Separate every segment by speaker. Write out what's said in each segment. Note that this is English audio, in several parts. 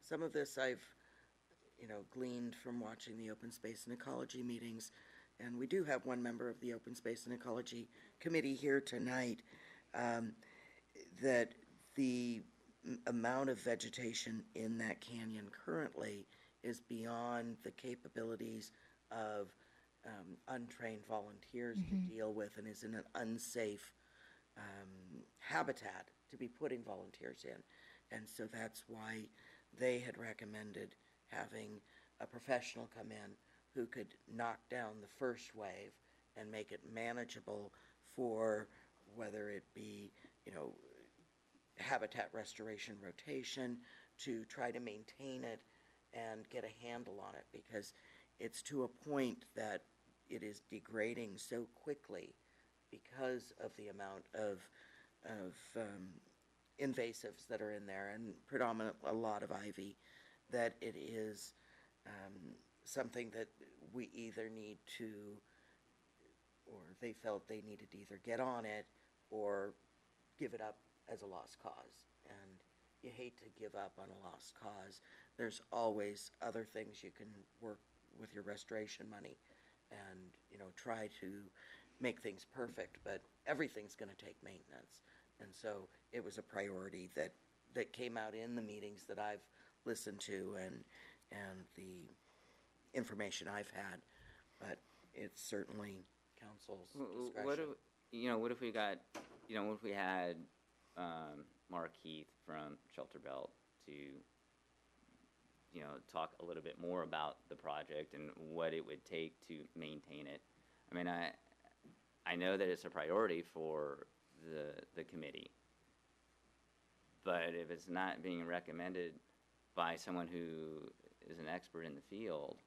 Speaker 1: some of this I've, gleaned from watching the Open Space and Ecology meetings, and we do have one member of the Open Space and Ecology Committee here tonight, that the amount of vegetation in that canyon currently is beyond the capabilities of untrained volunteers to deal with, and is in an unsafe habitat to be putting volunteers in. And so that's why they had recommended having a professional come in who could knock down the first wave and make it manageable for whether it be, habitat restoration rotation, to try to maintain it and get a handle on it, because it's to a point that it is degrading so quickly because of the amount of invasives that are in there, and predominant a lot of ivy, that it is something that we either need to, or they felt they needed to either get on it or give it up as a lost cause. And you hate to give up on a lost cause. There's always other things you can work with your restoration money and, try to make things perfect, but everything's going to take maintenance. And so it was a priority that came out in the meetings that I've listened to, and the information I've had, but it's certainly council's discretion.
Speaker 2: What if we got, what if we had Mark Heath from Shelter Belt to, talk a little bit more about the project and what it would take to maintain it. I mean, I know that it's a priority for the committee, but if it's not being recommended by someone who is an expert in the field,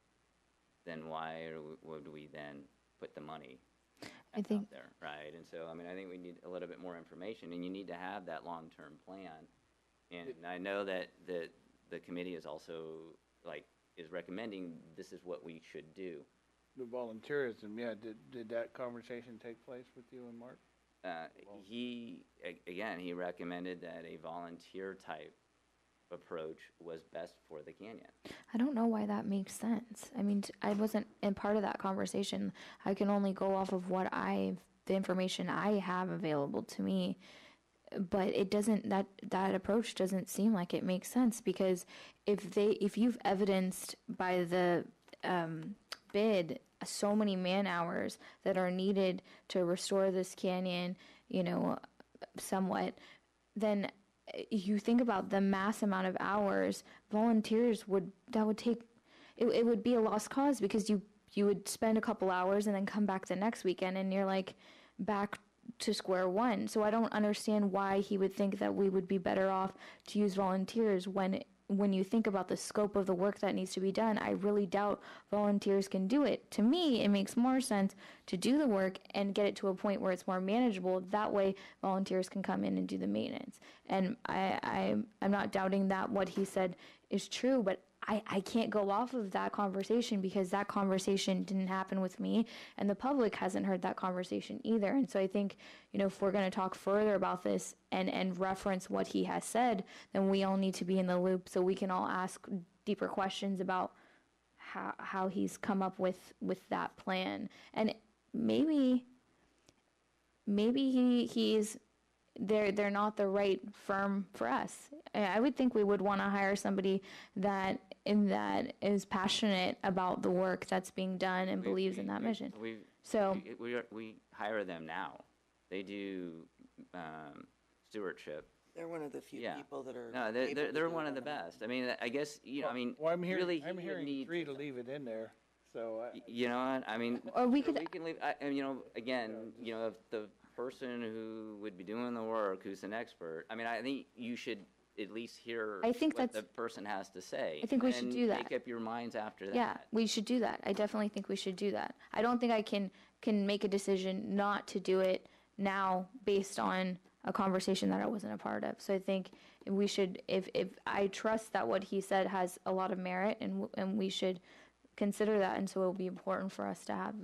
Speaker 2: then why would we then put the money out there, right? And so, I think we need a little bit more information, and you need to have that long-term plan. And I know that the committee is also, is recommending this is what we should do.
Speaker 3: The volunteerism, yeah, did that conversation take place with you and Mark?
Speaker 2: He recommended that a volunteer type approach was best for the canyon.
Speaker 4: I don't know why that makes sense. I mean, I wasn't in part of that conversation. I can only go off of the information I have available to me. But it doesn't, that approach doesn't seem like it makes sense, because if you've evidenced by the bid so many man hours that are needed to restore this canyon, somewhat, then you think about the mass amount of hours volunteers would take. It would be a lost cause, because you would spend a couple hours and then come back the next weekend and you're back to square one. So I don't understand why he would think that we would be better off to use volunteers when you think about the scope of the work that needs to be done. I really doubt volunteers can do it. To me, it makes more sense to do the work and get it to a point where it's more manageable. That way, volunteers can come in and do the maintenance. And I'm not doubting that what he said is true, but I can't go off of that conversation, because that conversation didn't happen with me, and the public hasn't heard that conversation either. And so I think, if we're going to talk further about this and reference what he has said, then we all need to be in the loop so we can all ask deeper questions about how he's come up with that plan. And maybe he's they're not the right firm for us. I would think we would want to hire somebody that is passionate about the work that's being done and believes in that mission.
Speaker 2: We hire them now. They do stewardship.
Speaker 1: They're one of the few people that are.
Speaker 2: No, they're one of the best. I guess
Speaker 3: I'm hearing,
Speaker 2: really,
Speaker 3: I'm hearing 3 to leave it in there. So
Speaker 2: you know what?
Speaker 4: Or we could.
Speaker 2: We can leave. If the person who would be doing the work, who's an expert, I think you should at least hear what the person has to say.
Speaker 4: I think we should do that.
Speaker 2: Make up your minds after that.
Speaker 4: Yeah, we should do that. I definitely think we should do that. I don't think I can make a decision not to do it now based on a conversation that I wasn't a part of. So I think we should, if I trust that what he said has a lot of merit, and we should consider that, and so it will be important for us to have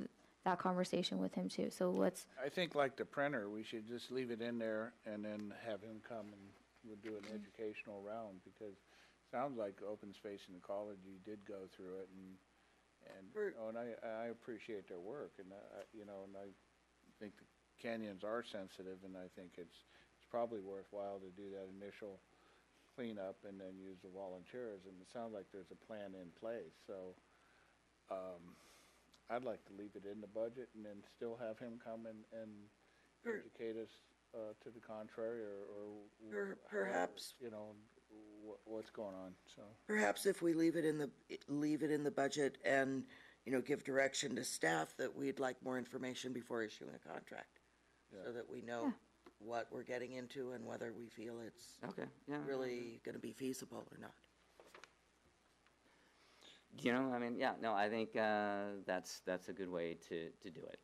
Speaker 4: that conversation with him too. So let's.
Speaker 3: I think, like the printer, we should just leave it in there and then have him come and we'll do an educational round, because sounds like open space in the college, you did go through it and,
Speaker 1: For-
Speaker 3: and I appreciate their work and, and I think the canyons are sensitive and I think it's probably worthwhile to do that initial cleanup and then use the volunteers, and it sounds like there's a plan in place, so, I'd like to leave it in the budget and then still have him come and
Speaker 1: Per-
Speaker 3: educate us, to the contrary, or.
Speaker 1: Perhaps,
Speaker 3: What's going on, so.
Speaker 1: perhaps if we leave it in the budget and, give direction to staff that we'd like more information before issuing a contract. So
Speaker 3: Yeah.
Speaker 1: that we know what we're getting into and whether we feel it's
Speaker 2: Okay, yeah.
Speaker 1: really gonna be feasible or not.
Speaker 2: I mean, yeah, no, I think, that's a good way to do it.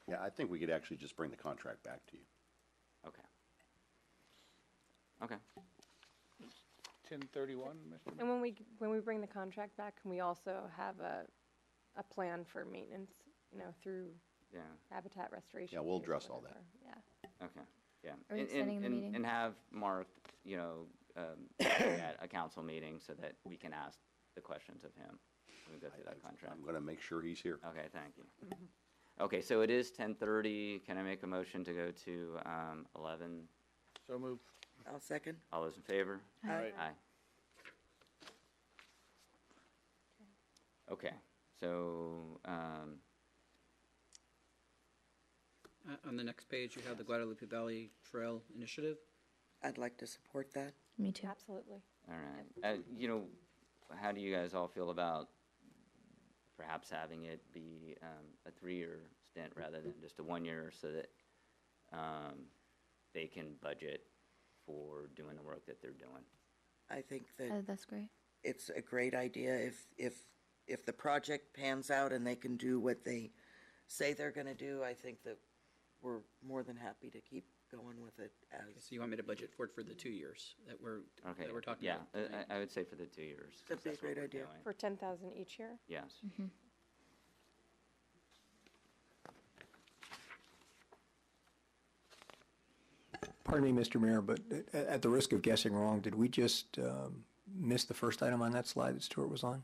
Speaker 5: Yeah, I think we could actually just bring the contract back to you.
Speaker 2: Okay. Okay.
Speaker 3: 1031, Mr.
Speaker 6: And when we bring the contract back, can we also have a plan for maintenance, through
Speaker 2: Yeah,
Speaker 6: habitat restoration?
Speaker 5: Yeah, we'll
Speaker 6: or
Speaker 5: address all that.
Speaker 6: whatever? Yeah.
Speaker 2: okay, yeah.
Speaker 4: Are we
Speaker 2: And-
Speaker 4: extending the
Speaker 2: and-
Speaker 4: meeting?
Speaker 2: And have Mark, at a council meeting so that we can ask the questions of him when we go through that contract.
Speaker 5: I'm gonna make sure he's here.
Speaker 2: Okay, thank you. Okay, so it is 10:30. Can I make a motion to go to 11?
Speaker 3: So moved.
Speaker 1: I'll second.
Speaker 2: All those in favor?
Speaker 3: Aye.
Speaker 2: Aye. Okay, so,
Speaker 7: On the next page, you have the Guadalupe Valley Trail Initiative.
Speaker 1: I'd like to support that.
Speaker 4: Me too.
Speaker 6: Absolutely.
Speaker 2: all right. How do you guys all feel about perhaps having it be a 3-year stint rather than just a 1-year so that they can budget for doing the work that they're doing?
Speaker 1: I think that
Speaker 4: That's great.
Speaker 1: it's a great idea if the project pans out and they can do what they say they're gonna do. I think that we're more than happy to keep going with it as,
Speaker 7: So you want me to budget for it for the 2 years
Speaker 2: Okay.
Speaker 7: that we're talking
Speaker 2: yeah,
Speaker 7: about? tonight?
Speaker 2: I would say for the 2 years. 'cause
Speaker 1: That'd be a
Speaker 2: that's what
Speaker 1: great
Speaker 2: we're
Speaker 1: idea.
Speaker 2: doing.
Speaker 6: For 10,000 each year?
Speaker 2: Yes.
Speaker 8: Pardon me, Mr. Mayor, but at the risk of guessing wrong, did we just miss the first item on that slide that Stuart was on?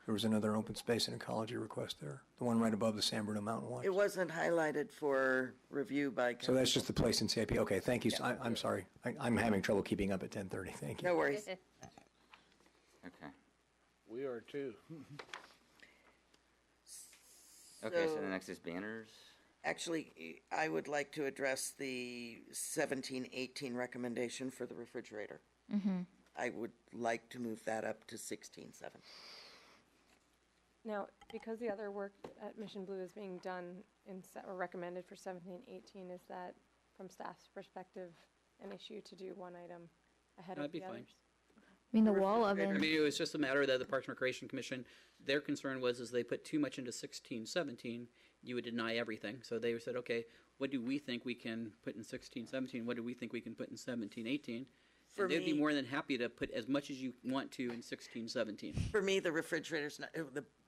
Speaker 8: There was another open space and ecology request there, the one right above the San Bruno Mountain Watch.
Speaker 1: it wasn't highlighted for review by.
Speaker 8: So that's just the place in CIP. Okay, thank you. I'm sorry. I'm having trouble keeping up at 10:30. Thank you.
Speaker 1: No worries.
Speaker 2: Okay.
Speaker 3: We are too.
Speaker 2: Okay, so
Speaker 1: So-
Speaker 2: the next is banners.
Speaker 1: Actually, I would like to address the 17-18 recommendation for the refrigerator. I would like to move that up to 16-7.
Speaker 6: Now, because the other work at Mission Blue is being done or recommended for 17, 18, is that, from staff's perspective, an issue to do one item ahead of
Speaker 7: That'd be
Speaker 6: the
Speaker 7: fine.
Speaker 6: others?
Speaker 4: I mean, the wall
Speaker 1: refrigerator.
Speaker 7: I
Speaker 4: oven.
Speaker 7: mean, it was just a matter that the Parks and Recreation Commission, their concern was they put too much into 16, 17, you would deny everything. So they said, okay, what do we think we can put in 16, 17? What do we think we can put in 17, 18?
Speaker 1: For
Speaker 7: And they'd be
Speaker 1: me-
Speaker 7: more than happy to put as much as you want to in 16, 17.
Speaker 1: For me, the refrigerator's not,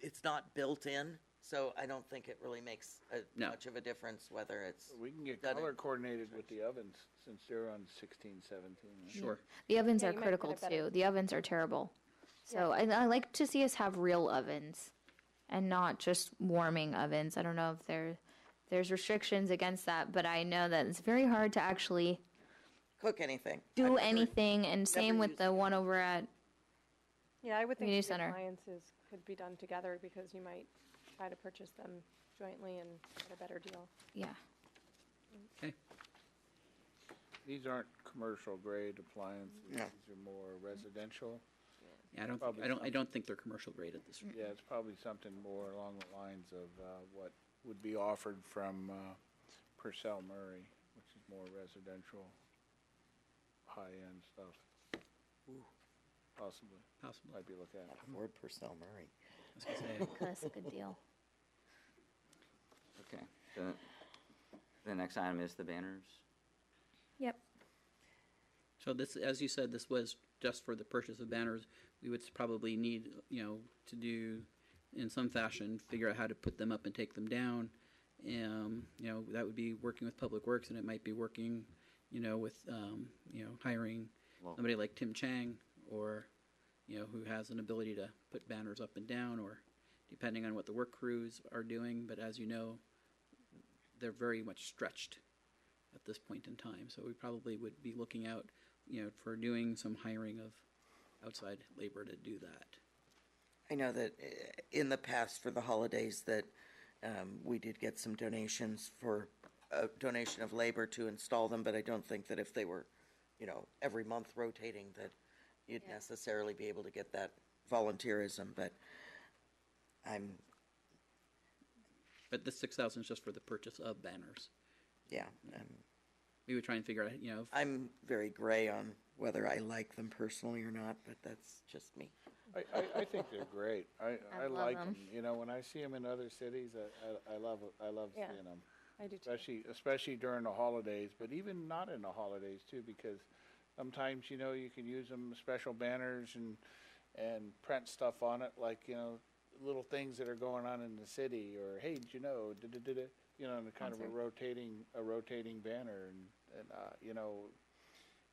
Speaker 1: it's not built in, so I don't think it really makes
Speaker 7: No.
Speaker 1: much of a difference whether it's.
Speaker 3: We can get
Speaker 1: done in-
Speaker 3: color coordinated with the ovens since they're on 16, 17. right?
Speaker 7: Sure.
Speaker 4: The ovens
Speaker 6: Yeah,
Speaker 4: are
Speaker 6: you might
Speaker 4: critical
Speaker 6: get a better-
Speaker 4: too. The ovens are terrible. So I like to see us have real ovens and not just warming ovens. I don't know if there's restrictions against that, but I know that it's very hard to actually
Speaker 1: Cook anything.
Speaker 4: do
Speaker 1: I've never-
Speaker 4: anything. And same with
Speaker 1: used
Speaker 4: the one over at,
Speaker 6: Yeah, I would think
Speaker 4: Community
Speaker 6: the
Speaker 4: center.
Speaker 6: appliances could be done together because you might try to purchase them jointly and get a better deal.
Speaker 4: yeah.
Speaker 7: Okay.
Speaker 3: These aren't commercial grade appliances.
Speaker 1: No.
Speaker 3: These are more residential.
Speaker 7: Yeah,
Speaker 3: Probably
Speaker 7: I don't think they're commercial grade at this.
Speaker 3: Yeah, it's probably something more along the lines of what would be offered from Purcell Murray, which is more residential, high-end stuff. Possibly.
Speaker 7: Possibly.
Speaker 3: Might be looked at.
Speaker 1: Or Purcell Murray.
Speaker 7: I was gonna say.
Speaker 4: That's a good deal.
Speaker 2: Okay, the next item is the banners.
Speaker 4: Yep.
Speaker 7: So this, as you said, this was just for the purchase of banners. We would probably need, to do in some fashion, figure out how to put them up and take them down. That would be working with Public Works, and it might be working, with, hiring
Speaker 2: Well-
Speaker 7: somebody like Tim Chang or, who has an ability to put banners up and down, or depending on what the work crews are doing. But as you know, they're very much stretched at this point in time. So we probably would be looking out, for doing some hiring of outside labor to do that.
Speaker 1: I know that in the past for the holidays that we did get some donations for a donation of labor to install them, but I don't think that if they were, every month rotating, that you'd necessarily be able to get that volunteerism, but
Speaker 7: But the 6,000 is just for the purchase of banners.
Speaker 1: yeah,
Speaker 7: We would try and figure out,
Speaker 1: I'm very gray on whether I like them personally or not, but that's just me.
Speaker 3: I think they're great. I
Speaker 4: love
Speaker 3: like
Speaker 4: them.
Speaker 3: them. When I see them in other cities, I love
Speaker 6: Yeah.
Speaker 3: seeing them.
Speaker 6: I do too.
Speaker 3: Especially during the holidays, but even not in the holidays too, because sometimes, you can use them, special banners and print stuff on it, like, little things that are going on in the city, or, hey, did you know, and kind of a rotating banner, and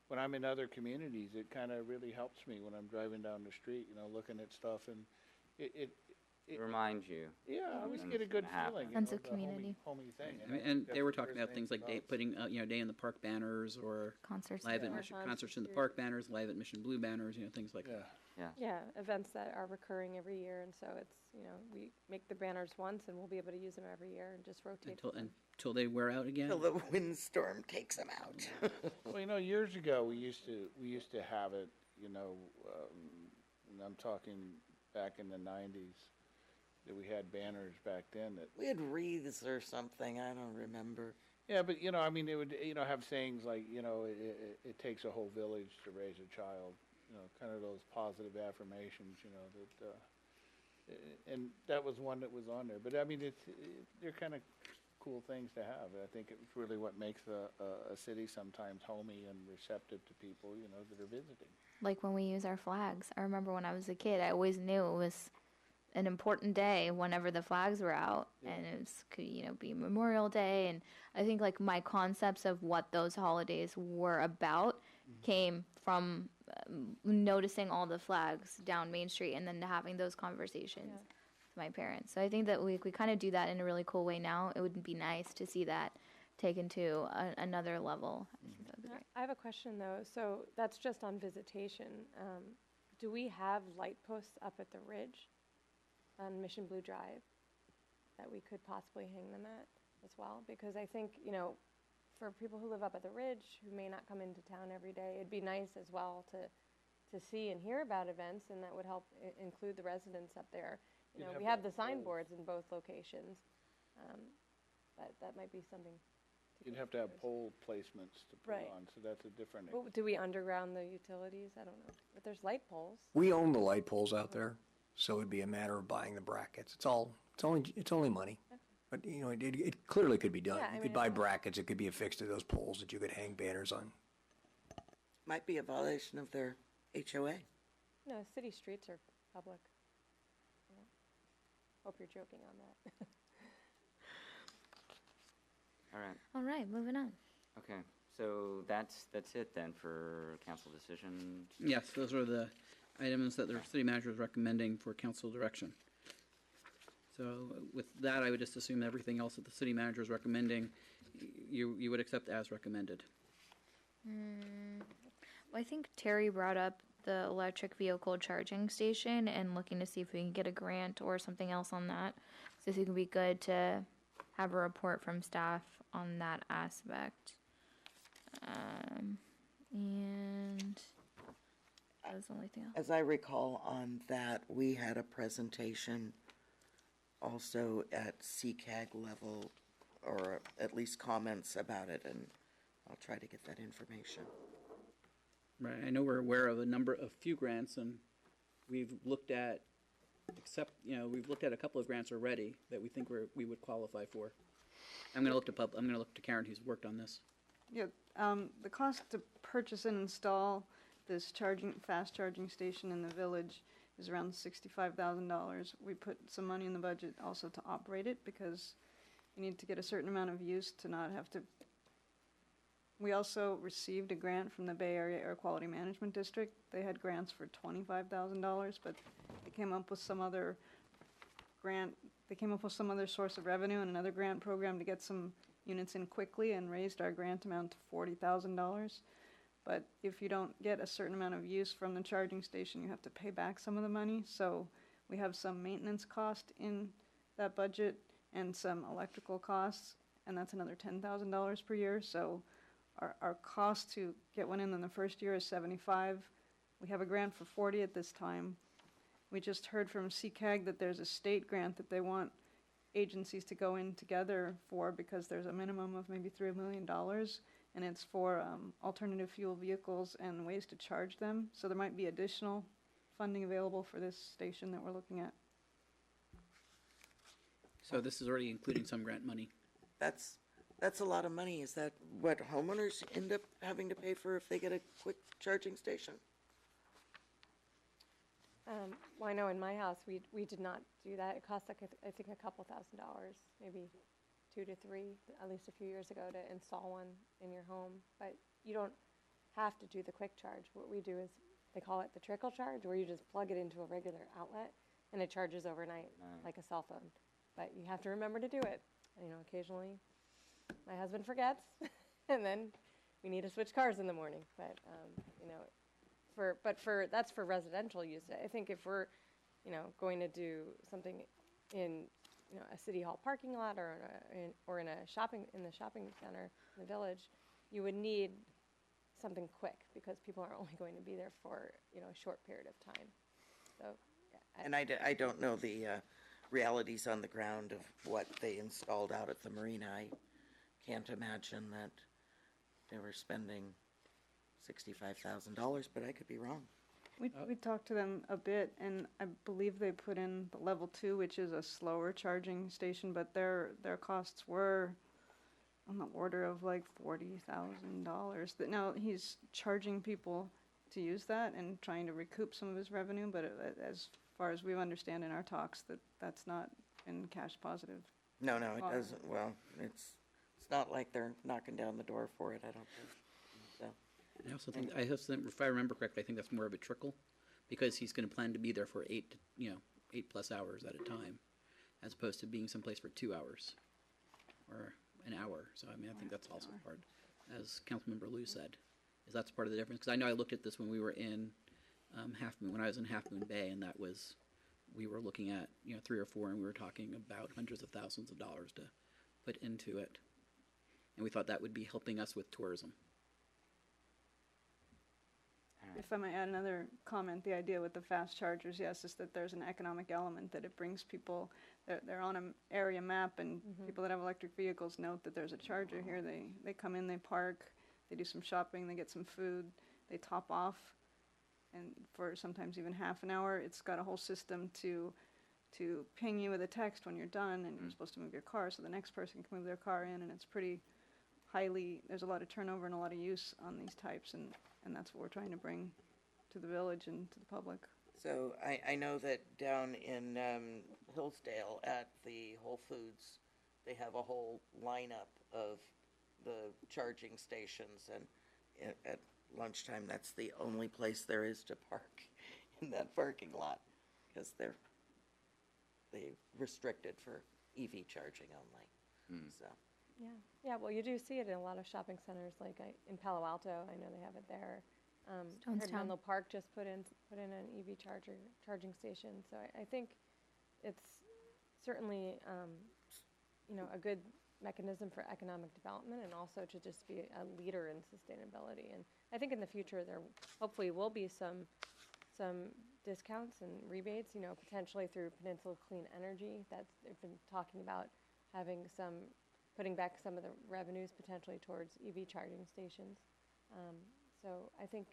Speaker 3: when I'm in other communities, it kind of really helps me when I'm driving down the street, looking at stuff, and it
Speaker 2: It reminds you.
Speaker 3: yeah, I always
Speaker 2: When
Speaker 3: get a
Speaker 2: it's
Speaker 3: good
Speaker 2: gonna happen.
Speaker 3: feeling.
Speaker 4: Sense of
Speaker 3: the
Speaker 4: community.
Speaker 3: homey thing.
Speaker 7: and they were
Speaker 3: That's the
Speaker 7: talking about
Speaker 3: first
Speaker 7: things
Speaker 3: thing
Speaker 7: like
Speaker 3: that
Speaker 7: putting, day in the park banners, or
Speaker 4: Concerts.
Speaker 7: live at
Speaker 6: Yeah.
Speaker 7: Mission,
Speaker 6: Marathons
Speaker 7: concerts in the
Speaker 6: here.
Speaker 7: park banners, live at Mission Blue banners, things like
Speaker 3: Yeah.
Speaker 7: that.
Speaker 6: Yeah, events that are recurring every year, and so it's, we make the banners once, and we'll be able to use them every year and just rotate them.
Speaker 7: Until they wear out again.
Speaker 1: Till the windstorm takes them out.
Speaker 3: Well, years ago, we used to have it, and I'm talking back in the 90s, that we had banners back then that,
Speaker 1: We had wreaths or something, I don't remember.
Speaker 3: yeah, but, it would, have sayings like, it takes a whole village to raise a child, kind of those positive affirmations, that, and that was one that was on there. But, they're kind of cool things to have. I think it's really what makes a city sometimes homey and receptive to people, that are visiting.
Speaker 4: Like when we use our flags. I remember when I was a kid, I always knew it was an important day whenever the flags were out, and it was, could be Memorial Day, and I think like my concepts of what those holidays were about came from noticing all the flags down Main Street and then having those conversations
Speaker 6: Yeah.
Speaker 4: with my parents. So I think that we kind of do that in a really cool way now. It would be nice to see that taken to another level. I think that would be great.
Speaker 6: I have a question, though. So that's just on visitation. Do we have light posts up at the Ridge on Mission Blue Drive that we could possibly hang them at as well? Because I think, for people who live up at the Ridge, who may not come into town every day, it'd be nice as well to see and hear about events, and that would help include the residents up there.
Speaker 3: You'd have
Speaker 6: We
Speaker 3: to
Speaker 6: have the
Speaker 3: have poles.
Speaker 6: signboards in both locations, but that might be something.
Speaker 3: You'd have to have pole placements to put
Speaker 6: Right.
Speaker 3: on, so that's a different.
Speaker 6: Well, do we underground the utilities? I don't know. But there's light poles.
Speaker 8: We own the light poles out there, so it'd be a matter of buying the brackets. It's only money. But, it clearly could be done.
Speaker 6: Yeah, I
Speaker 8: You
Speaker 6: mean,
Speaker 8: could buy
Speaker 6: it's-
Speaker 8: brackets, it could be affixed to those poles that you could hang banners on.
Speaker 1: Might be a violation of their HOA.
Speaker 6: No, city streets are public. Yeah. Hope you're joking on that.
Speaker 2: All right.
Speaker 4: All right, moving on.
Speaker 2: Okay. So that's it then for council decision.
Speaker 7: Yes, those are the items that the city manager is recommending for council direction. So with that, I would just assume everything else that the city manager is recommending, you would accept as recommended.
Speaker 4: Well, I think Terry brought up the electric vehicle charging station and looking to see if we can get a grant or something else on that. So I think it would be good to have a report from staff on that aspect. And that was the only thing else.
Speaker 1: As I recall on that, we had a presentation also at CCAG level, or at least comments about it, and I'll try to get that information.
Speaker 7: Right, I know we're aware of a few grants, and we've looked at, we've looked at a couple of grants already that we think we would qualify for. I'm gonna look to Karen, who's worked on this.
Speaker 9: Yeah, the cost to purchase and install this fast charging station in the village is around $65,000. We put some money in the budget also to operate it, because you need to get a certain amount of use to not have to We also received a grant from the Bay Area Air Quality Management District. They had grants for $25,000, but they came up with some other source of revenue and another grant program to get some units in quickly and raised our grant amount to $40,000. But if you don't get a certain amount of use from the charging station, you have to pay back some of the money. So we have some maintenance cost in that budget and some electrical costs, and that's another $10,000 per year. So our cost to get one in the first year is 75. We have a grant for 40 at this time. We just heard from CCAG that there's a state grant that they want agencies to go in together for because there's a minimum of maybe $3 million, and it's for alternative fuel vehicles and ways to charge them. So there might be additional funding available for this station that we're looking at.
Speaker 7: So this is already including some grant money.
Speaker 1: That's a lot of money. Is that what homeowners end up having to pay for if they get a quick charging station?
Speaker 6: Well, I know in my house, we did not do that. It cost like, I think a couple $1,000, maybe 2 to 3, at least a few years ago, to install one in your home. But you don't have to do the quick charge. What we do is, they call it the trickle charge, where you just plug it into a regular outlet and it charges overnight like a cell phone. But you have to remember to do it. You know, occasionally my husband forgets and then we need to switch cars in the morning. But, you know, that's for residential use. I think if we're, you know, going to do something in, you know, a city hall parking lot or in the shopping center in the village, you would need something quick because people are only going to be there for, you know, a short period of time. So, yeah,
Speaker 1: And I don't know the realities on the ground of what they installed out at the marina. I can't imagine that they were spending $65,000, but I could be wrong.
Speaker 9: We talked to them a bit, and I believe they put in the level 2, which is a slower charging station, but their costs were on the order of like $40,000. That now he's charging people to use that and trying to recoup some of his revenue, but as far as we understand in our talks, that's not been cash positive.
Speaker 1: No, it doesn't. Well, it's not like they're knocking down the door for it, I don't think. So.
Speaker 7: I also think, if I remember correctly, I think that's more of a trickle, because he's going to plan to be there for 8 plus hours at a time, as opposed to being someplace for 2 hours or an hour. So I mean, I think that's also part, as Councilmember Lou said, is that's part of the difference. Because I know I looked at this when we were in Half Moon, when I was in Half Moon Bay, and that was, we were looking at 3 or 4, and we were talking about hundreds of thousands of dollars to put into it, and we thought that would be helping us with tourism.
Speaker 9: If I might add another comment, the idea with the fast chargers, yes, is that there's an economic element, that it brings people, they're on an area map, and people that have electric vehicles note that there's a charger here. They come in, they park, they do some shopping, they get some food, they top off, and for sometimes even half an hour. It's got a whole system to ping you with a text when you're done, and you're supposed to move your car, so the next person can move their car in, and it's pretty there's a lot of turnover and a lot of use on these types, and that's what we're trying to bring to the village and to the public.
Speaker 1: So I know that down in Hillsdale at the Whole Foods, they have a whole lineup of the charging stations, and at lunchtime, that's the only place there is to park in that parking lot, because they restricted for EV charging only. So.
Speaker 6: Yeah. Well, you do see it in a lot of shopping centers, like in Palo Alto. I know they have it there. I heard Menlo Park just put in an EV charging station. So I think it's certainly a good mechanism for economic development, and also to just be a leader in sustainability. And I think in the future there hopefully will be some discounts and rebates, potentially through Peninsula Clean Energy. They've been talking about putting back some of the revenues potentially towards EV charging stations. So I think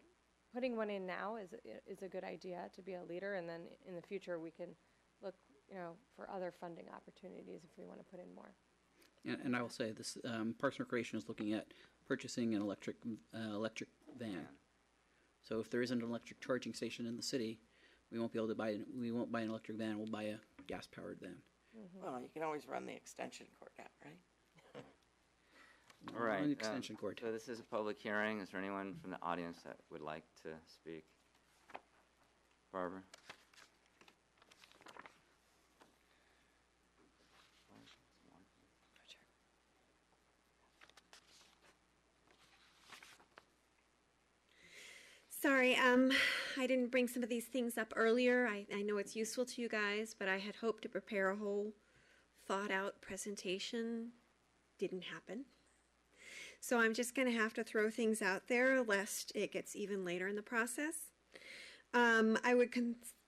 Speaker 6: putting one in now is a good idea, to be a leader, and then in the future we can look, for other funding opportunities if we want to put in more.
Speaker 7: And I will say this: Parks and Recreation is looking at purchasing an electric van. So if there isn't an electric charging station in the city, we won't be able to buy. We won't buy an electric van. We'll buy a gas-powered van.
Speaker 1: Well, you can always run the extension cord out, right?
Speaker 2: All right.
Speaker 7: An extension cord.
Speaker 2: So this is a public hearing. Is there anyone from the audience that would like to speak? Barbara?
Speaker 10: Sorry, I didn't bring some of these things up earlier. I know it's useful to you guys, but I had hoped to prepare a whole thought-out presentation. Didn't happen. So I'm just going to have to throw things out there lest it gets even later in the process. I would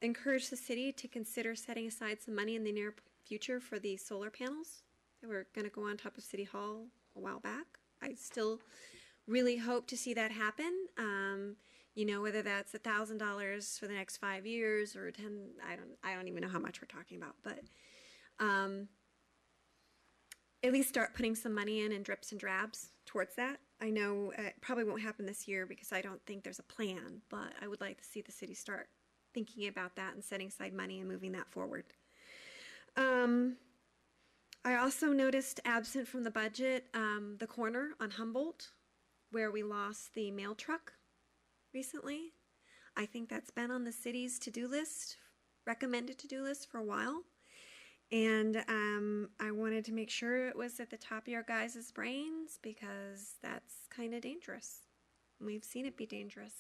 Speaker 10: encourage the city to consider setting aside some money in the near future for the solar panels that were going to go on top of City Hall a while back. I still really hope to see that happen. You know, whether that's $1,000 for the next 5 years or 10, I don't even know how much we're talking about, but at least start putting some money in drips and drabs towards that. I know it probably won't happen this year because I don't think there's a plan, but I would like to see the city start thinking about that and setting aside money and moving that forward. I also noticed absent from the budget the corner on Humboldt where we lost the mail truck recently. I think that's been on the city's to-do list, recommended to-do list for a while. And I wanted to make sure it was at the top of your guys' brains because that's kind of dangerous. We've seen it be dangerous.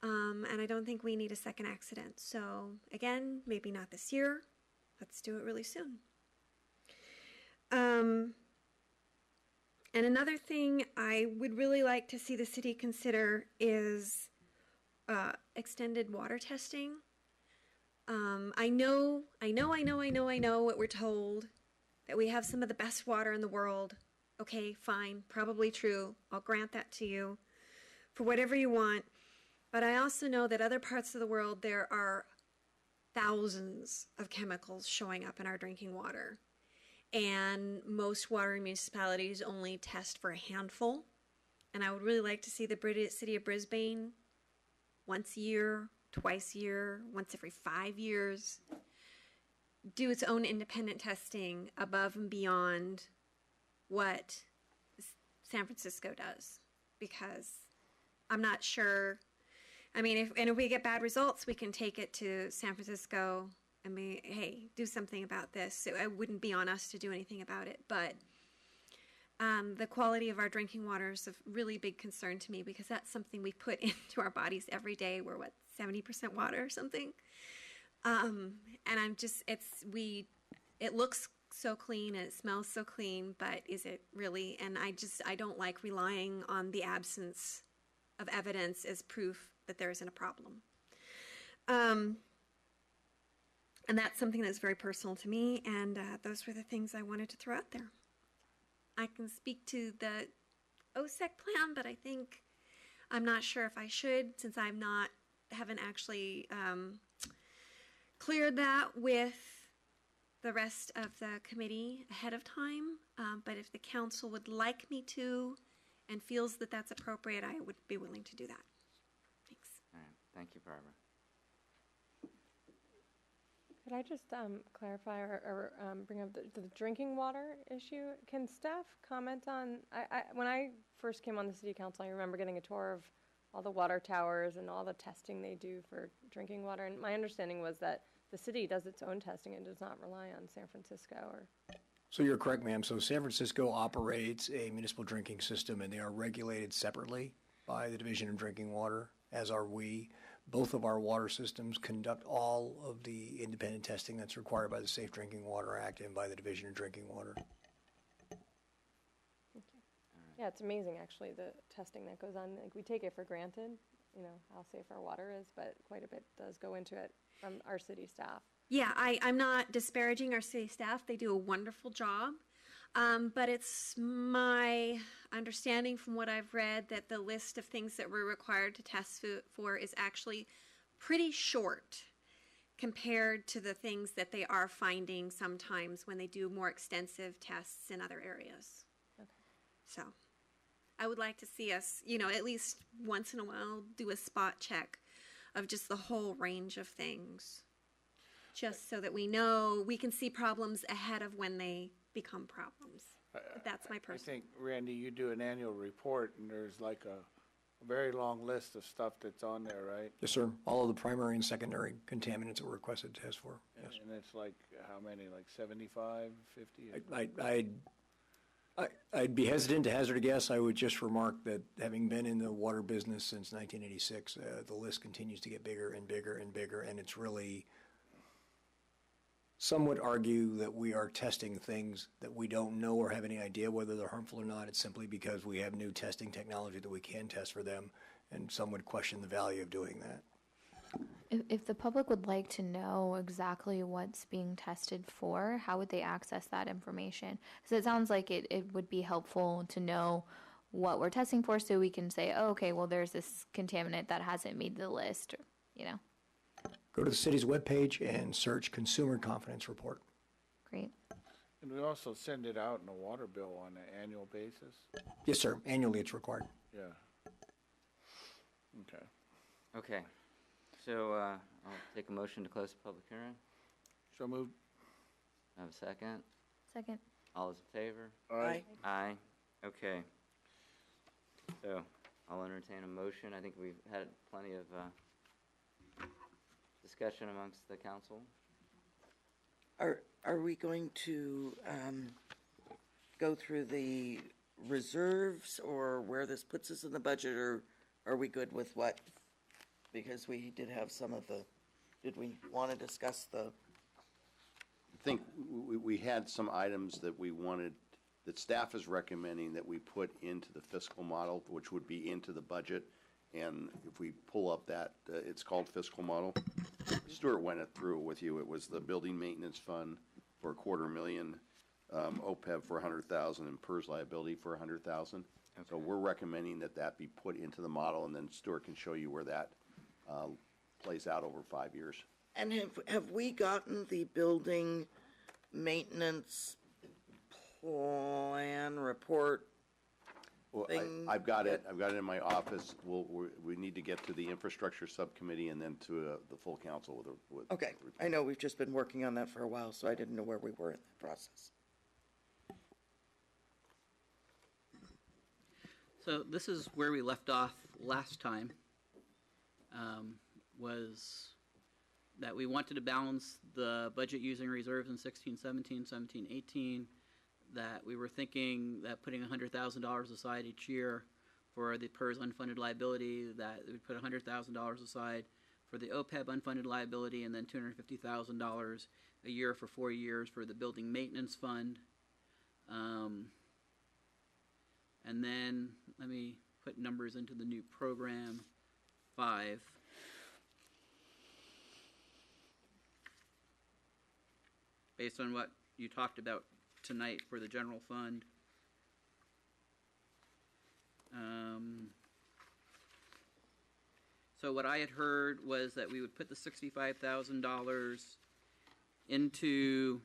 Speaker 10: And I don't think we need a second accident. So again, maybe not this year. Let's do it really soon. And another thing I would really like to see the city consider is extended water testing. I know what we're told, that we have some of the best water in the world. Okay, fine, probably true. I'll grant that to you for whatever you want. But I also know that other parts of the world, there are thousands of chemicals showing up in our drinking water. And most water municipalities only test for a handful. And I would really like to see the city of Brisbane once a year, twice a year, once every 5 years, do its own independent testing above and beyond what San Francisco does. Because I'm not sure, I mean, if we get bad results, we can take it to San Francisco and be, hey, do something about this. So it wouldn't be on us to do anything about it. But the quality of our drinking water is a really big concern to me because that's something we put into our bodies every day. We're 70% water or something. And I'm just, it looks so clean and it smells so clean, but is it really? And I don't like relying on the absence of evidence as proof that there isn't a problem. And that's something that's very personal to me, and those were the things I wanted to throw out there. I can speak to the OSEC plan, but I'm not sure if I should, since haven't actually cleared that with the rest of the committee ahead of time. But if the council would like me to and feels that that's appropriate, I would be willing to do that. Thanks.
Speaker 2: All right. Thank you, Barbara.
Speaker 6: Could I just clarify or bring up the drinking water issue? Can staff comment on, when I first came on the city council, I remember getting a tour of all the water towers and all the testing they do for drinking water. And my understanding was that the city does its own testing and does not rely on San Francisco or...
Speaker 8: So you're correct, ma'am. So San Francisco operates a municipal drinking system, and they are regulated separately by the Division of Drinking Water, as are we. Both of our water systems conduct all of the independent testing that's required by the Safe Drinking Water Act and by the Division of Drinking Water.
Speaker 6: Thank you. Yeah, it's amazing, actually, the testing that goes on. Like, we take it for granted, you know, how safe our water is, but quite a bit does go into it from our city staff.
Speaker 10: Yeah, I'm not disparaging our city staff. They do a wonderful job. But it's my understanding from what I've read that the list of things that we're required to test for is actually pretty short compared to the things that they are finding sometimes when they do more extensive tests in other areas.
Speaker 6: Okay.
Speaker 10: So I would like to see us, you know, at least once in a while do a spot check of just the whole range of things, just so that we know we can see problems ahead of when they become problems. But that's my
Speaker 3: I
Speaker 10: personal.
Speaker 3: think, Randy, you do an annual report and there's like a very long list of stuff that's on there, right?
Speaker 8: Yes, sir. All of the primary and secondary contaminants that were requested test for, yes.
Speaker 3: And it's like, how many, like 75, 50?
Speaker 8: I'd be hesitant to hazard a guess. I would just remark that having been in the water business since 1986, the list continues to get bigger and bigger and bigger, and it's really, some would argue that we are testing things that we don't know or have any idea whether they're harmful or not. It's simply because we have new testing technology that we can test for them, and some would question the value of doing that.
Speaker 4: If the public would like to know exactly what's being tested for, how would they access that information? Because it sounds like it would be helpful to know what we're testing for so we can say, oh, okay, well, there's this contaminant that hasn't made the list, or, you know.
Speaker 8: Go to the city's webpage and search Consumer Confidence Report.
Speaker 4: Great.
Speaker 3: And we also send it out in a water bill on an annual basis?
Speaker 8: Yes, sir. Annually, it's required.
Speaker 3: Yeah. Okay.
Speaker 2: Okay, so, I'll take a motion to close the public hearing.
Speaker 3: So moved.
Speaker 2: Have a second?
Speaker 4: Second.
Speaker 2: All those in favor?
Speaker 3: Aye.
Speaker 2: Aye. Okay. So, I'll entertain a motion. I think we've had plenty of, discussion amongst the council.
Speaker 1: Are we going to go through the reserves or where this puts us in the budget, or are we good with what? Because we did have some of the, did we want to discuss the,
Speaker 5: I think we had some items that we wanted, that staff is recommending that we put into the fiscal model, which would be into the budget. And if we pull up that, it's called fiscal model. Stuart went it through with you. It was the building maintenance fund for $250,000, OPEB for $100,000, and PERS liability for $100,000. So we're recommending that that be put into the model, and then Stuart can show you where that plays out over 5 years.
Speaker 1: and have we gotten the building maintenance plan report?
Speaker 5: Well,
Speaker 1: Thing
Speaker 5: I've got it in my office. We need to get to the infrastructure subcommittee and then to the full council with.
Speaker 1: Okay, I know we've just been working on that for a while, so I didn't know where we were in the process.
Speaker 7: So this is where we left off last time, was that we wanted to balance the budget using reserves in 16, 17, 17, 18, that we were thinking that putting $100,000 aside each year for the PERS unfunded liability, that we put $100,000 aside for the OPEB unfunded liability, and then $250,000 a year for 4 years for the building maintenance fund. And then let me put numbers into the new program 5. Based on what you talked about tonight for the general fund. So what I had heard was that we would put the $65,000 into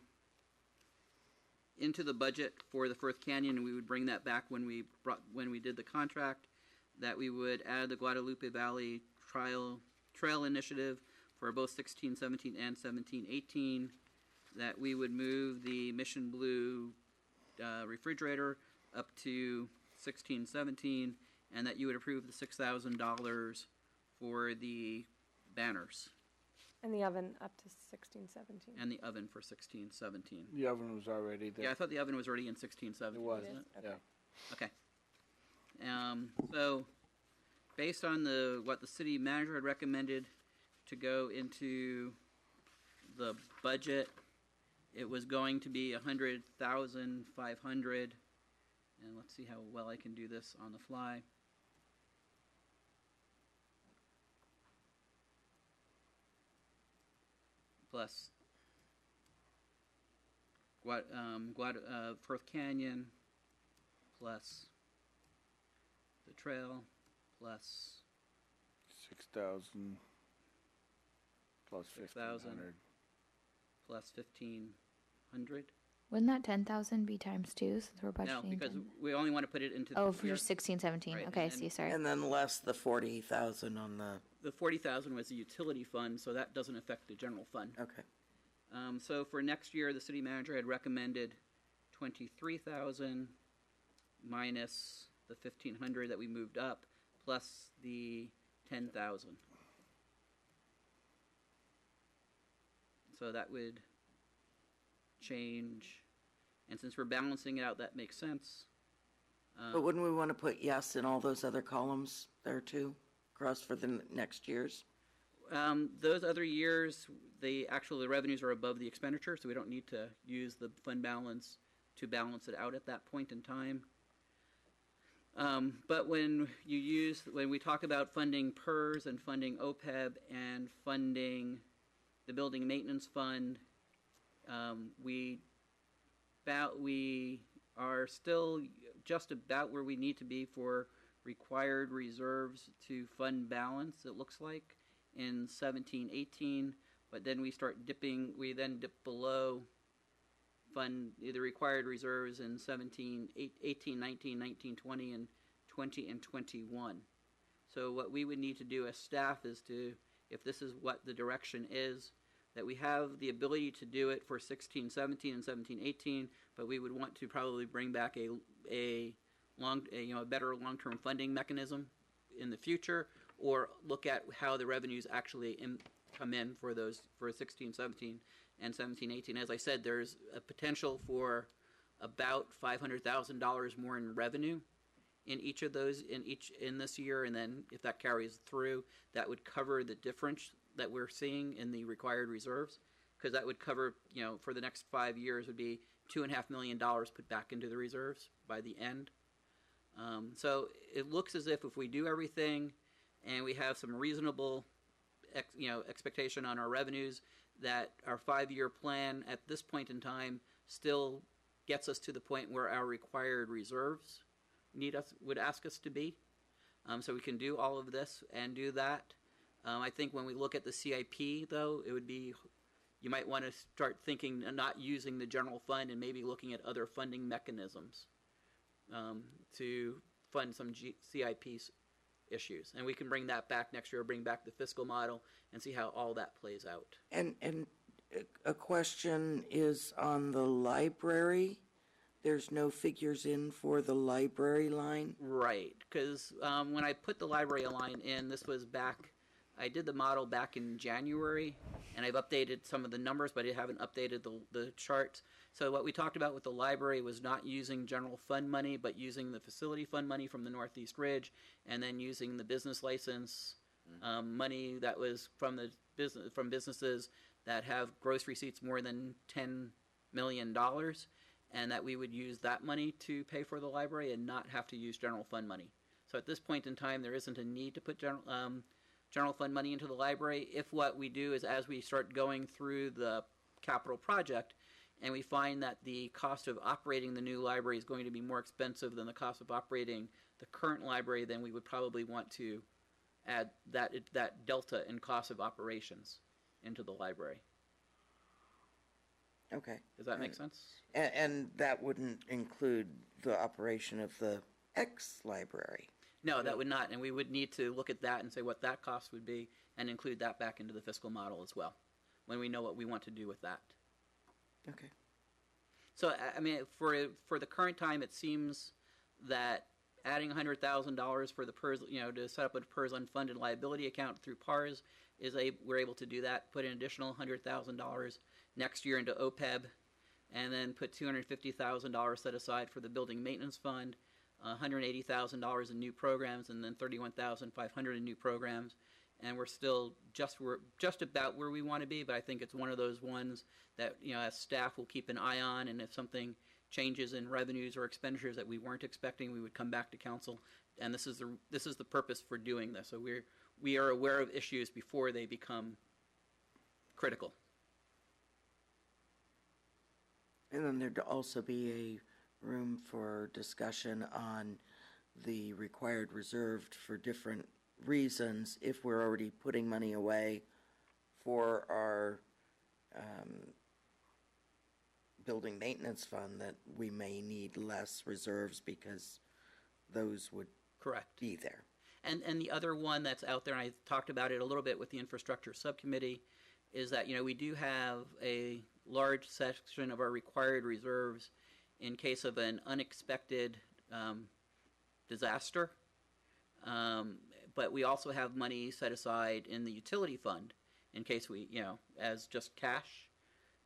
Speaker 7: the budget for the Firth Canyon, and we would bring that back when we did the contract. That we would add the Guadalupe Valley Trail Initiative for both 16-17 and 17-18. That we would move the Mission Blue refrigerator up to 16-17, and that you would approve the $6,000 for the banners
Speaker 6: And the oven up to 16, 17.
Speaker 7: and the oven for 16-17.
Speaker 3: The oven was already there.
Speaker 7: Yeah, I thought the oven was already in 16-17.
Speaker 3: It was,
Speaker 7: wasn't it?
Speaker 3: yeah.
Speaker 7: Okay. So, based on what the city manager had recommended to go into the budget, it was going to be $100,500, and let's see how well I can do this on the fly. Plus Firth Canyon, plus the trail, plus
Speaker 3: 6,000 plus
Speaker 7: 6,000.
Speaker 3: 1,500.
Speaker 7: plus 1,500.
Speaker 4: Wouldn't that 10,000 be times 2 since we're budgeting?
Speaker 7: No, because
Speaker 4: 10?
Speaker 7: we only want to put it into.
Speaker 4: Oh, for
Speaker 7: we are-
Speaker 4: 16, 17.
Speaker 7: Right,
Speaker 4: Okay,
Speaker 7: and-
Speaker 4: see, sorry.
Speaker 1: And then less the 40,000 on the,
Speaker 7: The 40,000 was the utility fund, so that doesn't affect the general fund.
Speaker 1: okay.
Speaker 7: So for next year, the city manager had recommended 23,000 minus the 1,500 that we moved up, plus the 10,000. So that would change, and since we're balancing it out, that makes sense.
Speaker 1: But wouldn't we want to put yes in all those other columns there too, across for the next years?
Speaker 7: Those other years, the revenues are above the expenditure, so we don't need to use the fund balance to balance it out at that point in time. But when we talk about funding PERS and funding OPEB and funding the building maintenance fund, we are still just about where we need to be for required reserves to fund balance, it looks like, in 17-18, but then we then dip below fund the required reserves in 18, 19, 19, 20, and 20 and 21. So what we would need to do as staff is to, if this is what the direction is, that we have the ability to do it for 16, 17, and 17, 18, but we would want to probably bring back a better long-term funding mechanism in the future, or look at how the revenues actually come in for 16, 17, and 17, 18. As I said, there's a potential for about $500,000 more in revenue in each of those in this year, and then if that carries through, that would cover the difference that we're seeing in the required reserves, because that would cover, for the next 5 years would be $2.5 million put back into the reserves by the end. So it looks as if we do everything and we have some reasonable expectation on our revenues, that our 5-year plan at this point in time still gets us to the point where our required reserves would ask us to be. So we can do all of this and do that. I think when we look at the CIP, though, you might want to start thinking not using the general fund and maybe looking at other funding mechanisms to fund some CIP issues. And we can bring that back next year, bring back the fiscal model, and see how all that plays out.
Speaker 1: And a question is on the library. There's no figures in for the library line?
Speaker 7: Right, because when I put the library line in, this was I did the model back in January, and I've updated some of the numbers, but I haven't updated the charts. So what we talked about with the library was not using general fund money, but using the facility fund money from the Northeast Ridge, and then using the business license money that was from businesses that have gross receipts more than $10 million, and that we would use that money to pay for the library and not have to use general fund money. So at this point in time, there isn't a need to put general fund money into the library. If what we do is, as we start going through the capital project and we find that the cost of operating the new library is going to be more expensive than the cost of operating the current library, then we would probably want to add that delta in cost of operations into the library.
Speaker 1: Okay.
Speaker 7: Does that make sense?
Speaker 1: And that wouldn't include the operation of the library?
Speaker 7: No, that would not, and we would need to look at that and say what that cost would be and include that back into the fiscal model as well, when we know what we want to do with that.
Speaker 1: Okay.
Speaker 7: So, I mean, for the current time, it seems that adding $100,000 for the PERS, to set up a PERS unfunded liability account through PARS, we're able to do that, put an additional $100,000 next year into OPEB, and then put $250,000 set aside for the building maintenance fund, $180,000 in new programs, and then $31,500 in new programs. And we're just about where we want to be, but I think it's one of those ones that, as staff will keep an eye on, and if something changes in revenues or expenditures that we weren't expecting, we would come back to council. And this is the purpose for doing this. So we are aware of issues before they become critical.
Speaker 1: And then there'd also be a room for discussion on the required reserved for different reasons if we're already putting money away for our building maintenance fund, that we may need less reserves because those would
Speaker 7: Correct.
Speaker 1: be there.
Speaker 7: And the other one that's out there, and I talked about it a little bit with the infrastructure subcommittee, is that we do have a large section of our required reserves in case of an unexpected disaster. But we also have money set aside in the utility fund in case we, as just cash.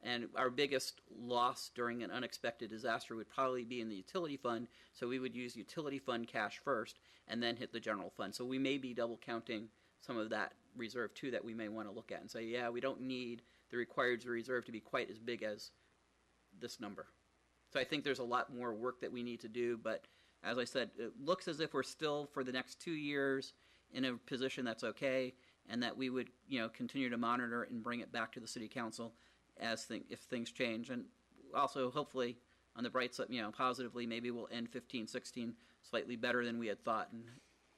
Speaker 7: And our biggest loss during an unexpected disaster would probably be in the utility fund. So we would use utility fund cash first and then hit the general fund. So we may be double counting some of that reserve too that we may want to look at and say, yeah, we don't need the required reserve to be quite as big as this number. So I think there's a lot more work that we need to do. But as I said, it looks as if we're still for the next 2 years in a position that's okay, and that we would, continue to monitor and bring it back to the city council if things change. And also, hopefully, on the bright side, positively, maybe we'll end 15, 16 slightly better than we had thought and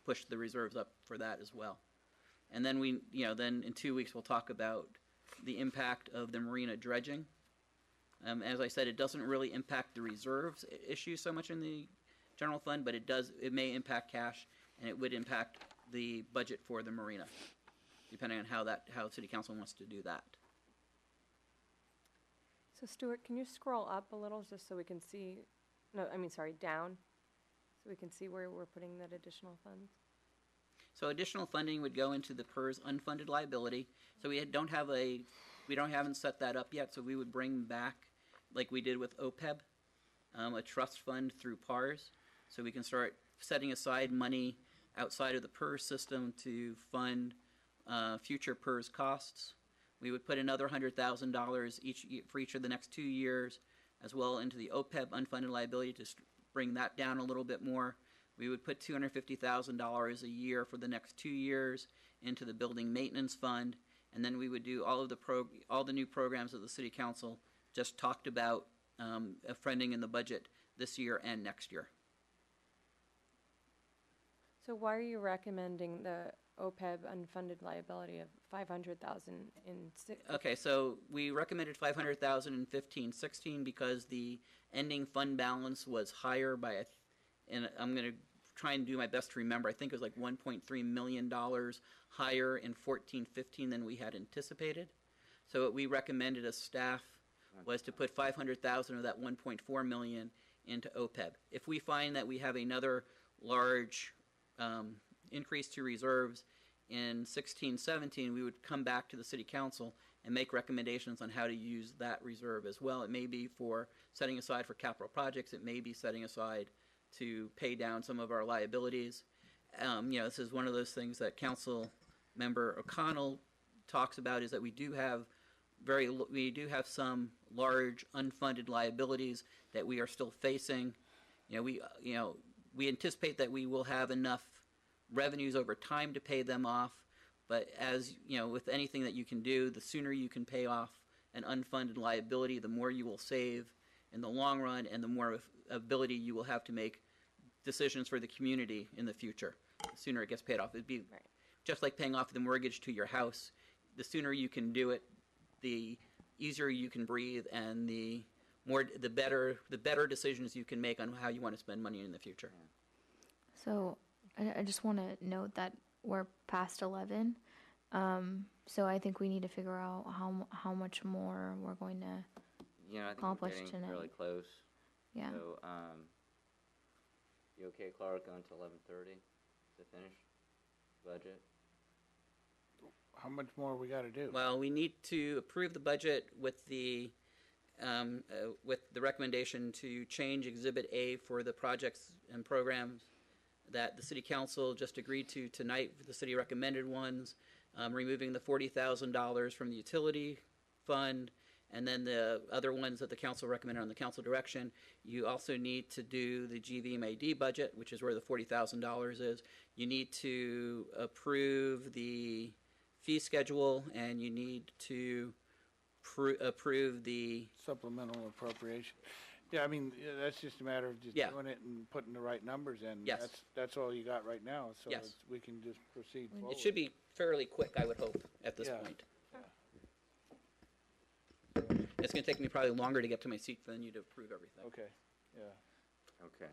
Speaker 7: push the reserves up for that as well. And then then in 2 weeks we'll talk about the impact of the marina dredging. As I said, it doesn't really impact the reserves issue so much in the general fund, but it may impact cash, and it would impact the budget for the marina, depending on how city council wants to do that.
Speaker 6: So Stuart, can you scroll up a little just so we can see, down, so we can see where we're putting that additional funds?
Speaker 7: So additional funding would go into the PERS unfunded liability. So we haven't set that up yet, so we would bring back, like we did with OPEB, a trust fund through PARS, so we can start setting aside money outside of the PERS system to fund future PERS costs. We would put another $100,000 for each of the next 2 years, as well into the OPEB unfunded liability to bring that down a little bit more. We would put $250,000 a year for the next 2 years into the building maintenance fund, and then we would do all the new programs that the city council just talked about funding in the budget this year and next year.
Speaker 6: So why are you recommending the OPEB unfunded liability of $500,000
Speaker 7: Okay, so we recommended $500,000 in 15-16 because the ending fund balance was higher by, and I'm going to try and do my best to remember, I think it was like $1.3 million higher in 14-15 than we had anticipated. So what we recommended as staff was to put $500,000 of that $1.4 million into OPEB. If we find that we have another large increase to reserves in 16-17, we would come back to the city council and make recommendations on how to use that reserve as well. It may be for setting aside for capital projects. It may be setting aside to pay down some of our liabilities. This is one of those things that Council Member O'Connell talks about, is that we do have some large unfunded liabilities that we are still facing. We anticipate that we will have enough revenues over time to pay them off, but as with anything that you can do, the sooner you can pay off an unfunded liability, the more you will save in the long run, and the more ability you will have to make decisions for the community in the future. The sooner it gets paid off. It'd be just like paying off the mortgage to your house. The sooner you can do it, the easier you can breathe, and the better decisions you can make on how you want to spend money in the future.
Speaker 4: So I just want to note that we're past 11. So I think we need to figure out how much more we're going to
Speaker 2: I think we're
Speaker 4: accomplish
Speaker 2: getting
Speaker 4: tonight.
Speaker 2: really close.
Speaker 4: Yeah.
Speaker 2: So, you okay, Clark, going to 11:30 to finish budget?
Speaker 3: How much more we gotta do?
Speaker 7: Well, we need to approve the budget with the recommendation to change Exhibit A for the projects and programs that the City Council just agreed to tonight, the city recommended ones, removing the $40,000 from the utility fund, and then the other ones that the council recommended on the council direction. You also need to do the GVMAD budget, which is where the $40,000 is. You need to approve the fee schedule, and you need to approve the
Speaker 3: Supplemental appropriation. Yeah, I mean, that's just a matter of just doing it and putting the right numbers in.
Speaker 7: Yes.
Speaker 3: That's all you got right now, so
Speaker 7: Yes.
Speaker 3: we can just proceed forward.
Speaker 7: It should be fairly quick, I would hope, at this point. It's going to take me probably longer to get to my seat than you to approve everything.
Speaker 3: Okay, yeah.
Speaker 2: Okay.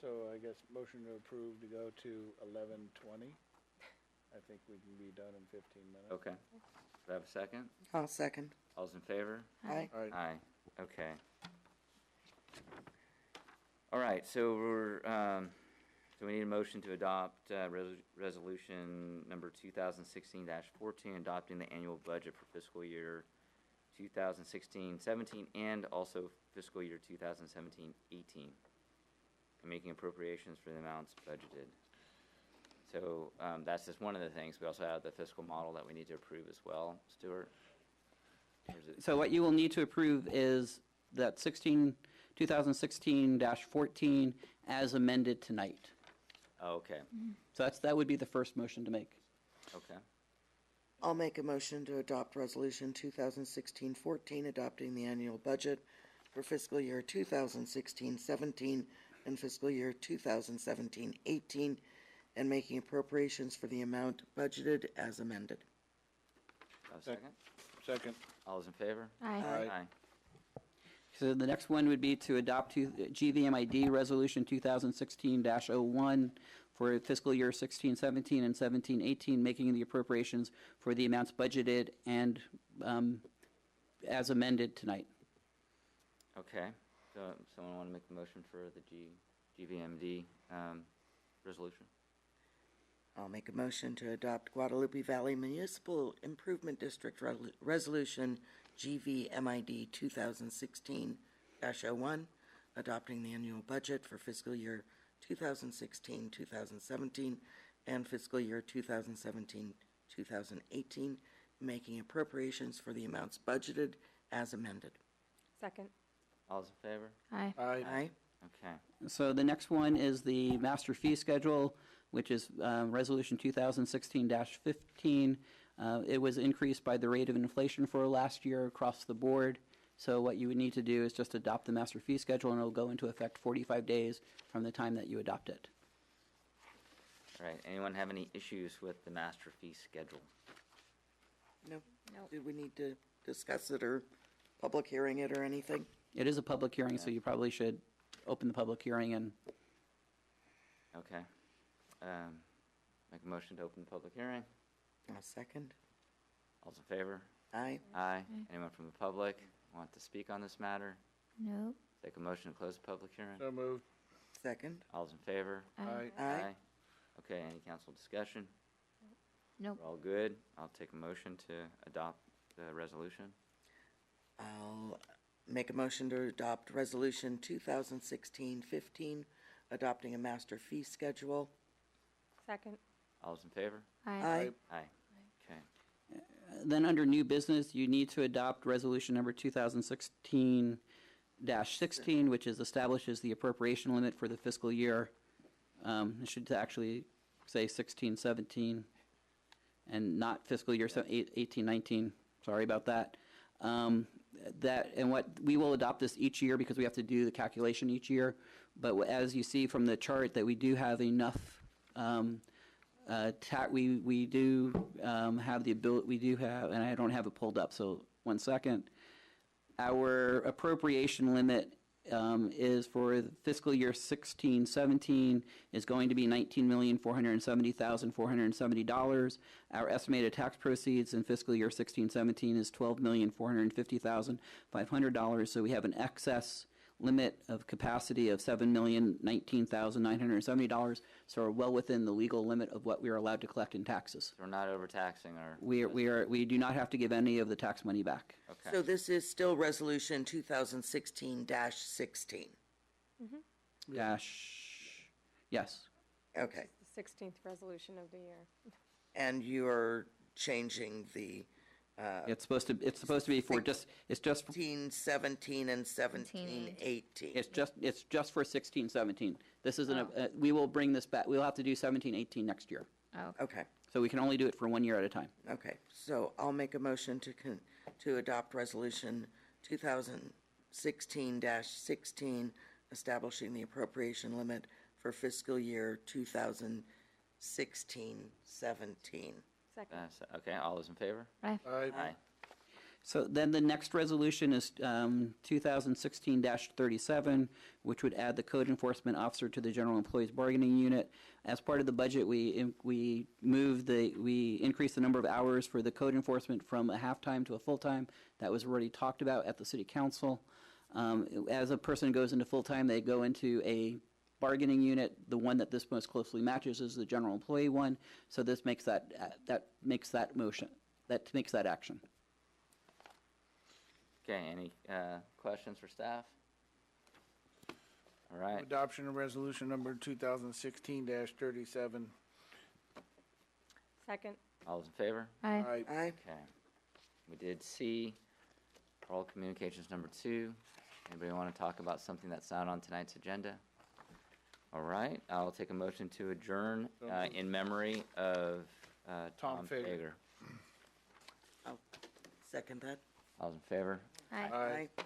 Speaker 3: So I guess motion to approve to go to 11:20. I think we can be done in 15 minutes.
Speaker 2: Okay. Do I have a second?
Speaker 1: I'll second.
Speaker 2: All's in favor?
Speaker 1: Aye.
Speaker 3: All right.
Speaker 2: Aye. Okay. All right, so so we need a motion to adopt resolution number 2016-14, adopting the annual budget for fiscal year 2016-17 and also fiscal year 2017-18, and making appropriations for the amounts budgeted. So that's just one of the things. We also have the fiscal model that we need to approve as well. Stuart? Or is it-
Speaker 7: So what you will need to approve is that 2016-14 as amended tonight.
Speaker 2: Oh, okay,
Speaker 7: So that would be the first motion to make.
Speaker 2: okay.
Speaker 1: I'll make a motion to adopt Resolution 2016-14, adopting the annual budget for fiscal year 2016-17 and fiscal year 2017-18, and making appropriations for the amount budgeted as amended.
Speaker 2: A second?
Speaker 3: Second.
Speaker 2: All those in favor?
Speaker 4: Aye.
Speaker 2: Aye.
Speaker 7: So the next one would be to adopt GVMID Resolution 2016-01 for fiscal year 16-17 and 17-18, making the appropriations for the amounts budgeted and as amended tonight.
Speaker 2: Okay, so someone want to make the motion for the GVMD resolution?
Speaker 1: I'll make a motion to adopt Guadalupe Valley Municipal Improvement District Resolution GVMID 2016-01, adopting the annual budget for fiscal year 2016-2017 and fiscal year 2017-2018, making appropriations for the amounts budgeted as amended.
Speaker 6: Second.
Speaker 2: All those in favor?
Speaker 4: Aye.
Speaker 3: Aye.
Speaker 1: Aye.
Speaker 2: Okay,
Speaker 7: So the next one is the master fee schedule, which is Resolution 2016-15. It was increased by the rate of inflation for last year across the board. So what you would need to do is just adopt the master fee schedule, and it'll go into effect 45 days from the time that you adopt it.
Speaker 2: all right, anyone have any issues with the master fee schedule?
Speaker 1: No? Do we need to discuss it or public hearing it or anything?
Speaker 7: It is a public hearing, so you probably should open the public hearing and
Speaker 2: Okay. Make a motion to open the public hearing.
Speaker 1: I'll second.
Speaker 2: All those in favor?
Speaker 1: Aye.
Speaker 2: Aye. Anyone from the public want to speak on this matter?
Speaker 4: Nope.
Speaker 2: Take a motion to close the public hearing.
Speaker 3: So moved.
Speaker 1: Second.
Speaker 2: All those in favor?
Speaker 3: Aye.
Speaker 1: Aye.
Speaker 2: Okay, any council discussion?
Speaker 4: Nope.
Speaker 2: We're all good. I'll take a motion to adopt the resolution.
Speaker 1: I'll make a motion to adopt Resolution 2016-15, adopting a master fee schedule.
Speaker 6: Second.
Speaker 2: All those in favor?
Speaker 4: Aye.
Speaker 2: Aye. Okay.
Speaker 7: then under new business, you need to adopt resolution number 2016-16, which establishes the appropriation limit for the fiscal year. It should actually say 16-17 and not fiscal year 18-19. Sorry about that. We will adopt this each year because we have to do the calculation each year. But as you see from the chart, that we do have enough. We do have the ability. We do have, and I don't have it pulled up. So 1 second. Our appropriation limit is for the fiscal year 16-17 is going to be $19,470,470. Our estimated tax proceeds in fiscal year 16-17 is $12,450,500. So we have an excess limit of capacity of $7,019,970. So we're well within the legal limit of what we are allowed to collect in taxes.
Speaker 2: So we're not overtaxing our.
Speaker 7: We do not have to give any of the tax money back.
Speaker 2: Okay.
Speaker 1: So this is still Resolution 2016-16.
Speaker 7: Yes.
Speaker 1: Okay.
Speaker 6: The 16th resolution of the year.
Speaker 1: And you are changing the
Speaker 7: It's supposed to be for it's just
Speaker 1: 16, 17, and 17, 18.
Speaker 7: it's just for 16-17. This isn't we will bring this back. We'll have to do 17-18 next year.
Speaker 4: Oh.
Speaker 1: Okay,
Speaker 7: So we can only do it for 1 year at a time.
Speaker 1: okay. So I'll make a motion to adopt Resolution 2016-16, establishing the appropriation limit for fiscal year 2016-17.
Speaker 6: Second.
Speaker 2: Okay, all those in favor?
Speaker 4: Aye.
Speaker 3: Aye.
Speaker 2: Aye.
Speaker 7: So then the next resolution is 2016-37, which would add the code enforcement officer to the general employees bargaining unit. As part of the budget, we increased the number of hours for the code enforcement from a half-time to a full-time. That was already talked about at the city council. As a person goes into full-time, they go into a bargaining unit. The one that this most closely matches is the general employee one. So this makes that motion, that makes that action.
Speaker 2: Okay, any questions for staff? All right,
Speaker 3: Adoption of resolution number 2016-37.
Speaker 6: Second.
Speaker 2: all those in favor?
Speaker 4: Aye.
Speaker 3: Aye.
Speaker 1: Aye.
Speaker 2: Okay. We did see oral communications number 2. Anybody want to talk about something that's not on tonight's agenda? All right, I'll take a motion to adjourn in memory of
Speaker 3: Tom
Speaker 2: Tom
Speaker 3: Fager.
Speaker 2: Fager.
Speaker 1: I'll second that.
Speaker 2: All those in favor?
Speaker 4: Aye.
Speaker 3: Aye.
Speaker 1: Aye.